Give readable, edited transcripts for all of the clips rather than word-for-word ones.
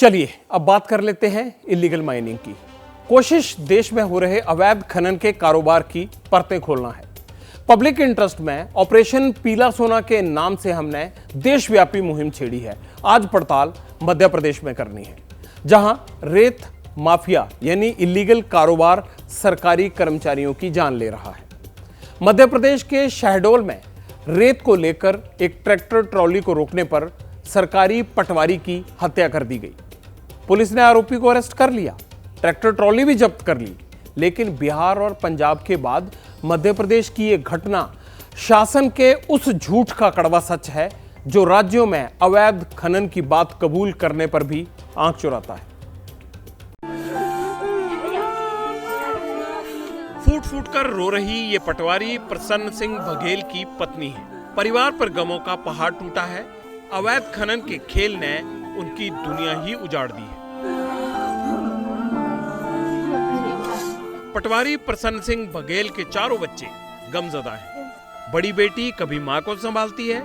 चलिए अब बात कर लेते हैं इलीगल माइनिंग की। कोशिश देश में हो रहे अवैध खनन के कारोबार की परतें खोलना है। पब्लिक इंटरेस्ट में ऑपरेशन पीला सोना के नाम से हमने देशव्यापी मुहिम छेड़ी है। आज पड़ताल मध्य प्रदेश में करनी है, जहां रेत माफिया यानी इलीगल कारोबार सरकारी कर्मचारियों की जान ले रहा है। मध्य प्रदेश के शहडोल में रेत को लेकर एक ट्रैक्टर ट्रॉली को रोकने पर सरकारी पटवारी की हत्या कर दी गई। पुलिस ने आरोपी को अरेस्ट कर लिया, ट्रैक्टर ट्रॉली भी जब्त कर ली। लेकिन बिहार और पंजाब के बाद मध्य प्रदेश की यह घटना शासन के उस झूठ का कड़वा सच है जो राज्यों में अवैध खनन की बात कबूल करने पर भी आंख चुराता है। फूट फूट कर रो रही ये पटवारी प्रसन्न सिंह बघेल की पत्नी है। परिवार पर गमों का पहाड़ टूटा है। अवैध खनन के खेल ने उनकी दुनिया ही उजाड़ दी है। पटवारी प्रसन्न सिंह बघेल के चारों बच्चे गमजदा हैं। बड़ी बेटी कभी मां को संभालती है,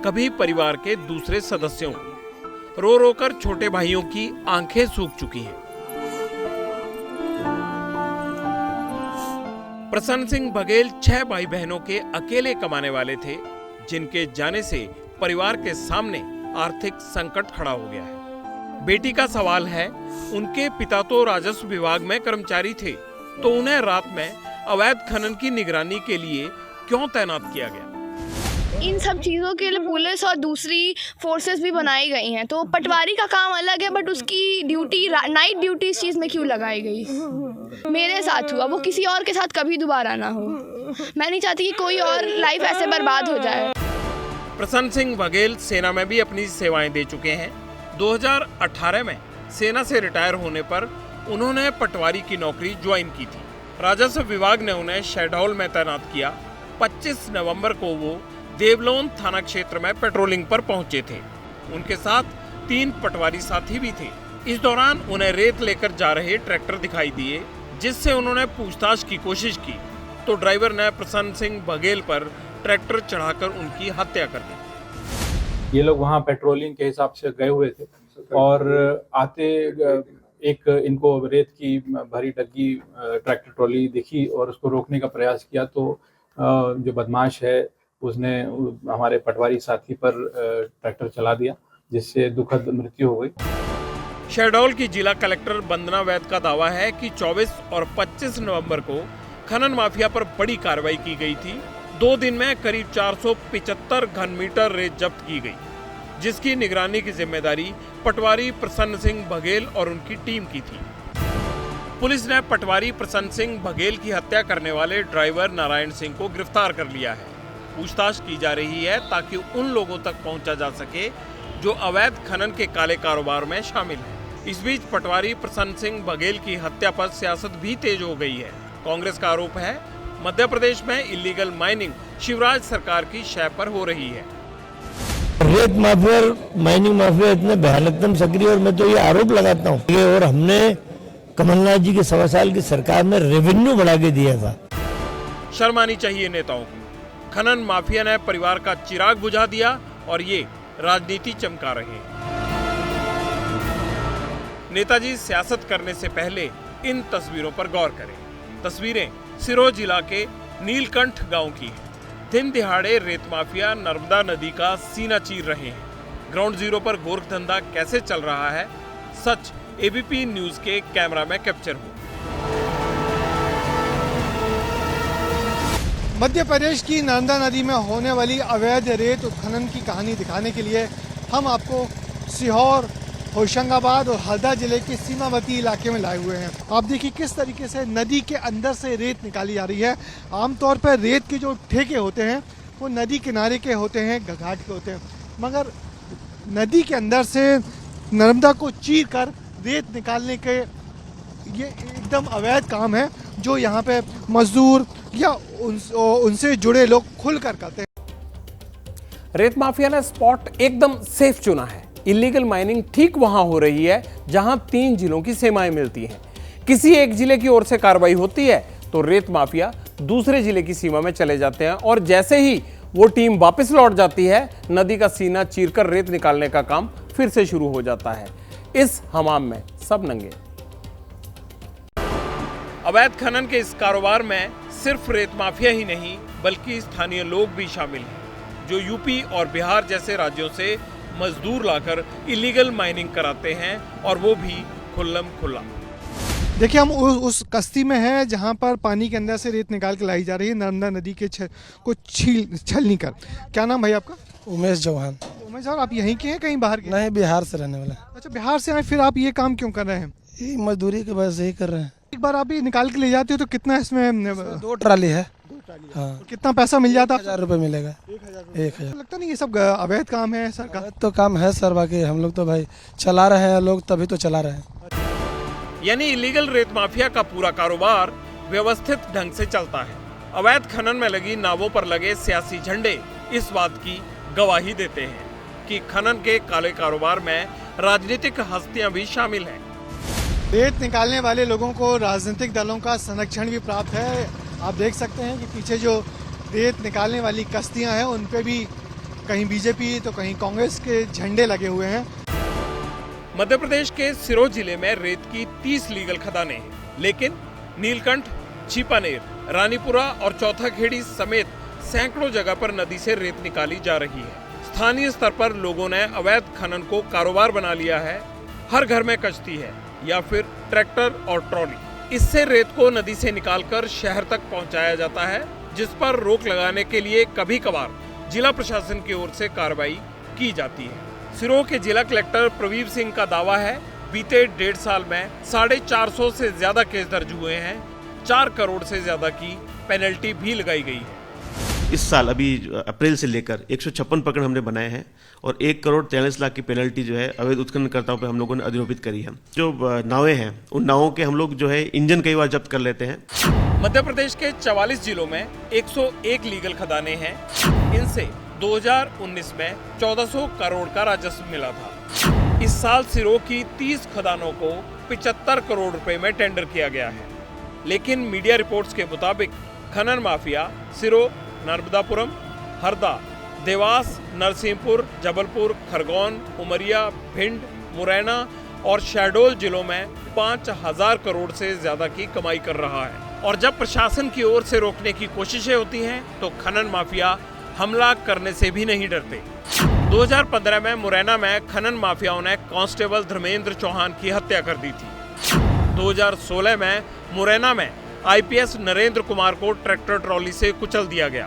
कभी परिवार के दूसरे सदस्यों को। रो रो कर छोटे भाइयों की आंखें सूख चुकी हैं। प्रसन्न सिंह बघेल 6 भाई बहनों के अकेले कमाने वाले थे, जिनके जाने से परिवार के सामने आर्थिक संकट खड़ा हो गया है। बेटी का सवाल है, उनके पिता तो राजस्व विभाग में कर्मचारी थे, तो उन्हें रात में अवैध खनन की निगरानी के लिए क्यों तैनात किया गया? इन सब चीज़ों के लिए पुलिस और दूसरी फोर्सेस भी बनाई गई हैं, तो पटवारी का काम अलग है, बट उसकी ड्यूटी नाइट ड्यूटी इस चीज़ में क्यों लगाई गई? मेरे साथ हुआ, वो किसी और के साथ कभी दोबारा ना हो। मैं नहीं चाहती कि कोई और लाइफ ऐसे बर्बाद हो जाए। प्रसन्न सिंह बघेल सेना में भी अपनी सेवाएं दे चुके हैं। 2018 में सेना से रिटायर होने पर उन्होंने पटवारी की नौकरी ज्वाइन की थी। राजस्व विभाग ने उन्हें शहडोल में तैनात किया। 25 नवंबर को वो देवलोन थाना क्षेत्र में पेट्रोलिंग पर पहुंचे थे। उनके साथ 3 पटवारी साथी भी थे। इस दौरान उन्हें रेत लेकर जा रहे ट्रैक्टर दिखाई दिए, जिससे उन्होंने पूछताछ की कोशिश की, तो ड्राइवर ने प्रसन्न सिंह बघेल पर ट्रैक्टर चढ़ाकर उनकी हत्या कर दी। ये लोग वहाँ पेट्रोलिंग के हिसाब से गए हुए थे और आते एक इनको रेत की भरी डग्गी ट्रैक्टर ट्रॉली दिखी और उसको रोकने का प्रयास किया, तो जो बदमाश है उसने हमारे पटवारी साथी पर ट्रैक्टर चला दिया, जिससे दुखद मृत्यु हो गई। शहडोल की जिला कलेक्टर वंदना वैद का दावा है कि 24 और 25 नवंबर को खनन माफिया पर बड़ी कार्रवाई की गई थी। 2 दिन में करीब 475 घन मीटर रेत जब्त की गई, जिसकी निगरानी की जिम्मेदारी पटवारी प्रसन्न सिंह बघेल और उनकी टीम की थी। पुलिस ने पटवारी प्रसन्न सिंह बघेल की हत्या करने वाले ड्राइवर नारायण सिंह को गिरफ्तार कर लिया है। पूछताछ की जा रही है ताकि उन लोगों तक पहुंचा जा सके जो अवैध खनन के काले कारोबार में शामिल हैं। इस बीच पटवारी प्रसन्न सिंह बघेल की हत्या पर सियासत भी तेज हो गई है। कांग्रेस का आरोप है, मध्य प्रदेश में इलीगल माइनिंग शिवराज सरकार की शय पर हो रही है। रेत माफिया और माइनिंग माफिया इतने भयानकतम सक्रिय, और मैं तो ये आरोप लगाता हूँ, और हमने कमलनाथ जी के 1.25 साल की सरकार में रेवेन्यू बढ़ा के दिया था। शर्म आनी चाहिए नेताओं को। खनन माफिया ने परिवार का चिराग बुझा दिया और ये राजनीति चमका रहे हैं। नेताजी सियासत करने से पहले इन तस्वीरों पर गौर करें। तस्वीरें सिरोही जिला के नीलकंठ गांव की हैं। दिन दिहाड़े रेत माफिया नर्मदा नदी का सीना चीर रहे हैं। ग्राउंड जीरो पर गोरख धंधा कैसे चल रहा है, सच एबीपी न्यूज के कैमरा में कैप्चर हुआ। मध्य प्रदेश की नर्मदा नदी में होने वाली अवैध रेत उत्खनन की कहानी दिखाने के लिए हम आपको सीहोर, होशंगाबाद और हरदा जिले के सीमावर्ती इलाके में लाए हुए हैं। आप देखिए किस तरीके से नदी के अंदर से रेत निकाली जा रही है। आमतौर पर रेत के जो ठेके होते हैं वो नदी किनारे के होते हैं, घाट के होते हैं, मगर नदी के अंदर से नर्मदा को चीर कर रेत निकालने के ये एकदम अवैध काम है, जो यहाँ पे मजदूर या उनसे जुड़े लोग खुलकर करते हैं। रेत माफिया ने स्पॉट एकदम सेफ चुना है। इलीगल माइनिंग ठीक वहां हो रही है जहां 3 जिलों की सीमाएं मिलती हैं। किसी एक जिले की ओर से कार्रवाई होती है तो रेत माफिया दूसरे जिले की सीमा में चले जाते हैं, और जैसे ही वो टीम वापस लौट जाती है, नदी का सीना चीरकर रेत निकालने का काम फिर से शुरू हो जाता है। इस हमाम में सब नंगे। अवैध खनन के इस कारोबार में सिर्फ रेत माफिया ही नहीं बल्कि स्थानीय लोग भी शामिल हैं, जो यूपी और बिहार जैसे राज्यों से मजदूर लाकर इलीगल माइनिंग कराते हैं और वो भी खुल्लम खुल्ला। देखिए, हम उस कश्ती में हैं जहां पर पानी के अंदर से रेत निकाल के लाई जा रही है नर्मदा नदी के को छलनी कर। क्या नाम भाई आपका? उमेश चौहान। उमेश साहब, आप यहीं के हैं कहीं बाहर के? नहीं, बिहार से रहने वाला। अच्छा, बिहार से आए, फिर आप ये काम क्यों कर रहे हैं? ये मजदूरी की वजह से ही कर रहे हैं। एक बार आप ये निकाल के ले जाते हो तो कितना इसमें? 2 ट्राली है। हाँ। कितना पैसा मिल जाता? 1000 रुपये मिलेगा। 1000। लगता नहीं ये सब अवैध काम है सर का? तो काम है सर, बाकी हम लोग तो भाई चला रहे हैं, लोग तभी तो चला रहे हैं। यानी इलीगल रेत माफिया का पूरा कारोबार व्यवस्थित ढंग से चलता है। अवैध खनन में लगी नावों पर लगे सियासी झंडे इस बात की गवाही देते हैं कि खनन के काले कारोबार में राजनीतिक हस्तियां भी शामिल हैं। रेत निकालने वाले लोगों को राजनीतिक दलों का संरक्षण भी प्राप्त है। आप देख सकते हैं कि पीछे जो रेत निकालने वाली कश्तियां हैं उन पे भी कहीं बीजेपी तो कहीं कांग्रेस के झंडे लगे हुए हैं। मध्य प्रदेश के सिरोही जिले में रेत की 30 लीगल खदानें हैं, लेकिन नीलकंठ, छिपानेर, रानीपुरा और चौथाखेड़ी समेत सैकड़ों जगह पर नदी से रेत निकाली जा रही है। स्थानीय स्तर पर लोगों ने अवैध खनन को कारोबार बना लिया है। हर घर में कश्ती है या फिर ट्रैक्टर और ट्रॉली। इससे रेत को नदी से निकालकर शहर तक पहुंचाया जाता है, जिस पर रोक लगाने के लिए कभी कभार जिला प्रशासन की ओर से कार्रवाई की जाती है। सिरोही के जिला कलेक्टर प्रवीर सिंह का दावा है, बीते 1.5 साल में 450 से ज्यादा केस दर्ज हुए हैं। 4 करोड़ से ज्यादा की पेनल्टी भी लगाई गई है। इस साल अभी अप्रैल से लेकर 156 प्रकरण हमने बनाए हैं और 1 करोड़ 43 लाख की पेनल्टी जो है अवैध उत्खननकर्ताओं पे हम लोगों ने अधिरोपित करी है। जो नावें हैं उन नावों के हम लोग जो है इंजन कई बार जब्त कर लेते हैं। मध्य प्रदेश के 44 जिलों में 101 लीगल खदानें हैं। इनसे 2019 में 1400 करोड़ का राजस्व मिला था। इस साल सिरोही की 30 खदानों को 75 करोड़ रुपए में टेंडर किया गया है, लेकिन मीडिया रिपोर्ट्स के मुताबिक खनन माफिया सिरोही, नर्मदापुरम, हरदा, देवास, नरसिंहपुर, जबलपुर, खरगोन, उमरिया, भिंड, मुरैना और शहडोल जिलों में 5000 करोड़ से ज्यादा की कमाई कर रहा है। और जब प्रशासन की ओर से रोकने की कोशिशें होती हैं तो खनन माफिया हमला करने से भी नहीं डरते। 2015 में मुरैना में खनन माफियाओं ने कांस्टेबल धर्मेंद्र चौहान की हत्या कर दी थी। 2016 में मुरैना में आईपीएस नरेंद्र कुमार को ट्रैक्टर ट्रॉली से कुचल दिया गया।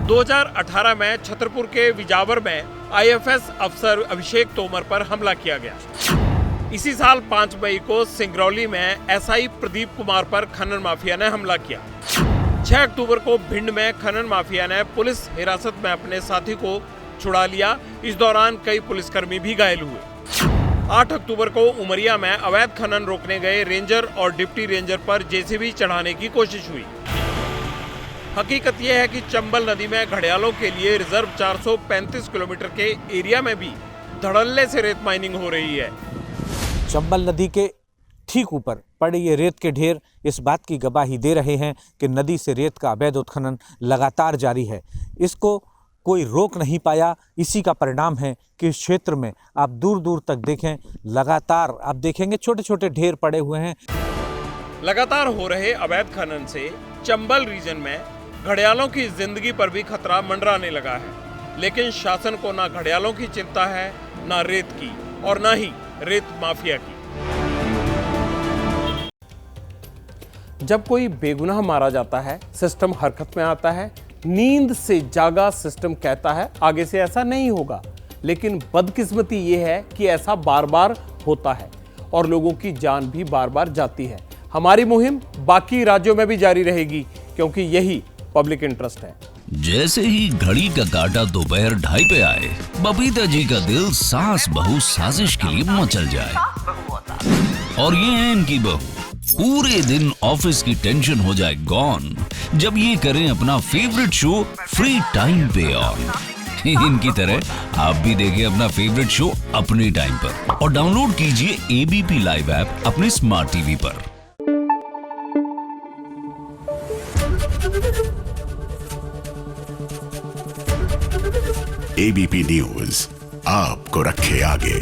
2018 में छतरपुर के विजावर में आईएफएस अफसर अभिषेक तोमर पर हमला किया गया। इसी साल 5 मई को सिंगरौली में एसआई प्रदीप कुमार पर खनन माफिया ने हमला किया। 6 अक्टूबर को भिंड में खनन माफिया ने पुलिस हिरासत में अपने साथी को छुड़ा लिया। इस दौरान कई पुलिसकर्मी भी घायल हुए। 8 अक्टूबर को उमरिया में अवैध खनन रोकने गए रेंजर और डिप्टी रेंजर पर जेसीबी चढ़ाने की कोशिश हुई। हकीकत यह है कि चंबल नदी में घड़ियालों के लिए रिजर्व 435 किलोमीटर के एरिया में भी धड़ल्ले से रेत माइनिंग हो रही है। चंबल नदी के ठीक ऊपर पड़े ये रेत के ढेर इस बात की गवाही दे रहे हैं कि नदी से रेत का अवैध उत्खनन लगातार जारी है। इसको कोई रोक नहीं पाया। इसी का परिणाम है कि इस क्षेत्र में आप दूर दूर तक देखें, लगातार आप देखेंगे छोटे छोटे ढेर पड़े हुए हैं। लगातार हो रहे अवैध खनन से चंबल रीजन में घड़ियालों की जिंदगी पर भी खतरा मंडराने लगा है, लेकिन शासन को ना घड़ियालों की चिंता है, ना रेत की और ना ही रेत माफिया की। जब कोई बेगुनाह मारा जाता है, सिस्टम हरकत में आता है। नींद से जागा सिस्टम कहता है आगे से ऐसा नहीं होगा, लेकिन बदकिस्मती ये है कि ऐसा बार बार होता है और लोगों की जान भी बार बार जाती है। हमारी मुहिम बाकी राज्यों में भी जारी रहेगी, क्योंकि यही पब्लिक इंटरेस्ट है। जैसे ही घड़ी का काटा दोपहर 2:30 पे आए, बबीता जी का दिल सास बहू साजिश के लिए मचल जाए। और ये है इनकी बहू, पूरे दिन ऑफिस की टेंशन हो जाए गॉन जब ये करें अपना फेवरेट शो फ्री टाइम पे ऑन। इनकी तरह आप भी देखें अपना फेवरेट शो अपने टाइम पर और डाउनलोड कीजिए एबीपी लाइव ऐप अपने स्मार्ट टीवी पर। एबीपी न्यूज आपको रखे आगे।